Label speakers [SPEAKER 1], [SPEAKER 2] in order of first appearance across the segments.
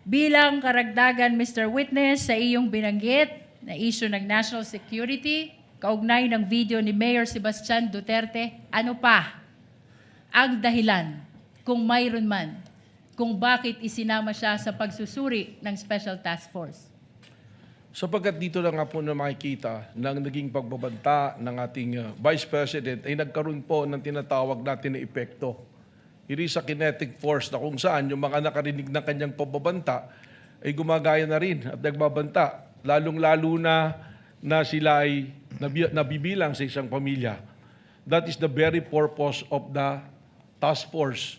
[SPEAKER 1] Bilang karagdagan, Mr. Witness, sa iyong binanggit na issue ng national security, kaugnay ng video ni Mayor Sebastian Duterte, ano pa ang dahilan, kung mayroon man, kung bakit isinama siya sa pagsusuri ng Special Task Force?
[SPEAKER 2] Sapagkat dito na nga po na makikita ng naging pagbabanta ng ating Vice President ay nagkaroon po ng tinatawag natin na epekto. It is a kinetic force na kung saan yung mga nakarinig ng kanyang pagbabanta ay gumagaya na rin at nagbabanta. Lalong-lalo na sila ay nabibilang sa isang pamilya. That is the very purpose of the task force,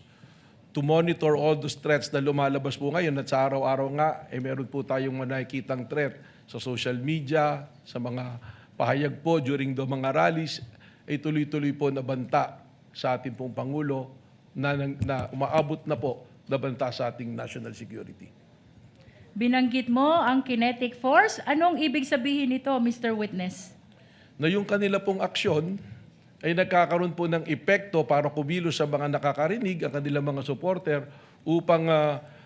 [SPEAKER 2] to monitor all those threats na lumalabas po ngayon at sa araw-araw nga, meron po tayong nakikitang threat sa social media, sa mga pahayag po during the mga rallies, ay tuloy-tuloy po na banta sa ating pong Pangulo na umaabot na po na banta sa ating national security.
[SPEAKER 1] Binanggit mo ang kinetic force. Anong ibig sabihin nito, Mr. Witness?
[SPEAKER 2] Na yung kanila pong aksyon ay nagkakaroon po ng epekto para kumilos sa mga nakakarinig, ang kanilang mga supporter, upang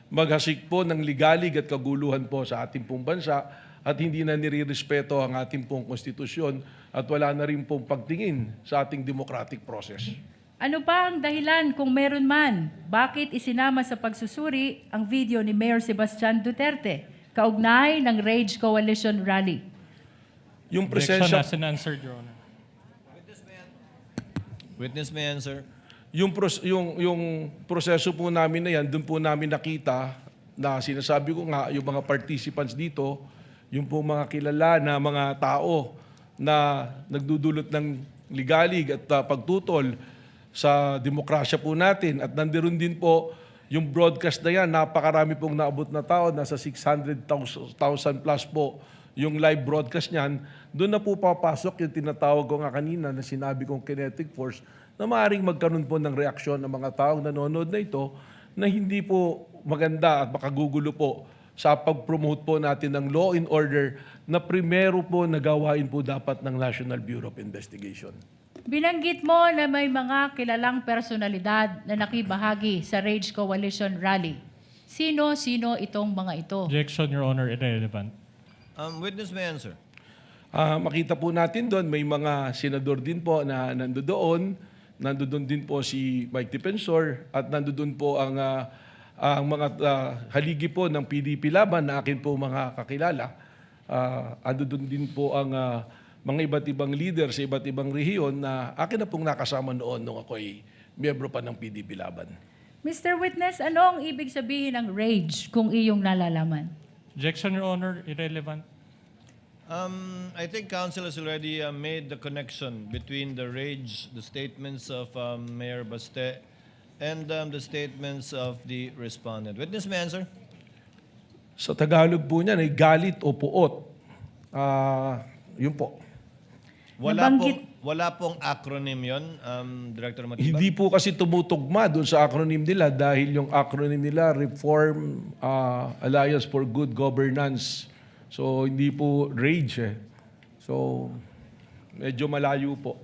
[SPEAKER 2] maghasik po ng ligalig at kaguluhan po sa ating pong bansa at hindi na nire-respeto ang ating pong konstitusyon at wala na rin pong pagtingin sa ating democratic process.
[SPEAKER 1] Ano pa ang dahilan, kung meron man, bakit isinama sa pagsusuri ang video ni Mayor Sebastian Duterte kaugnay ng Rage Coalition Rally?
[SPEAKER 3] Objection
[SPEAKER 2] Yung presensya,
[SPEAKER 3] as unanswered, Your Honor.
[SPEAKER 4] Witness may answer.
[SPEAKER 2] yung proseso po namin na yan, doon po namin nakita na sinasabi ko nga, yung mga participants dito, yung po mga kilala na mga tao na nagdudulot ng ligalig at pagtutol sa demokrasya po natin. At nandiron din po yung broadcast na yan, napakarami pong naabot na tao, nasa 600,000 plus po yung live broadcast niyan. Doon na po papasok yung tinatawag ko nga kanina na sinabi kong kinetic force na maaaring magkaroon po ng reaksyon ng mga taong nanonood na ito na hindi po maganda at makagugulo po sa pag-promote po natin ng law and order na primero po nagawain po dapat ng National Bureau of Investigation.
[SPEAKER 1] Binanggit mo na may mga kilalang personalidad na nakibahagi sa Rage Coalition Rally. Sino-sino itong mga ito?
[SPEAKER 3] Objection, Your Honor, irrelevant.
[SPEAKER 4] Witness may answer.
[SPEAKER 2] Makita po natin doon, may mga senador din po na nandoon. Nandoon din po si Mike Defensor at nandoon po ang mga haligi po ng PDP Laban na akin po mga kakilala. Nandoon din po ang mga iba't ibang leader sa iba't ibang rehiyon na akin na pong nakasama noon nung ako ay miyembro pa ng PDP Laban.
[SPEAKER 1] Mr. Witness, ano ang ibig sabihin ng rage kung iyong nalalaman?
[SPEAKER 3] Objection, Your Honor, irrelevant.
[SPEAKER 4] I think Council has already made the connection between the rage, the statements of Mayor Baste, and the statements of the respondent. Witness may answer.
[SPEAKER 2] Sa Tagalog po niyan ay galit o puot. Yun po.
[SPEAKER 4] Wala pong acronym yon, Director Matibag?
[SPEAKER 2] Hindi po kasi tumutugma doon sa acronym nila dahil yung acronym nila Reform Alliance for Good Governance. So hindi po RAGE. So medyo malayo po.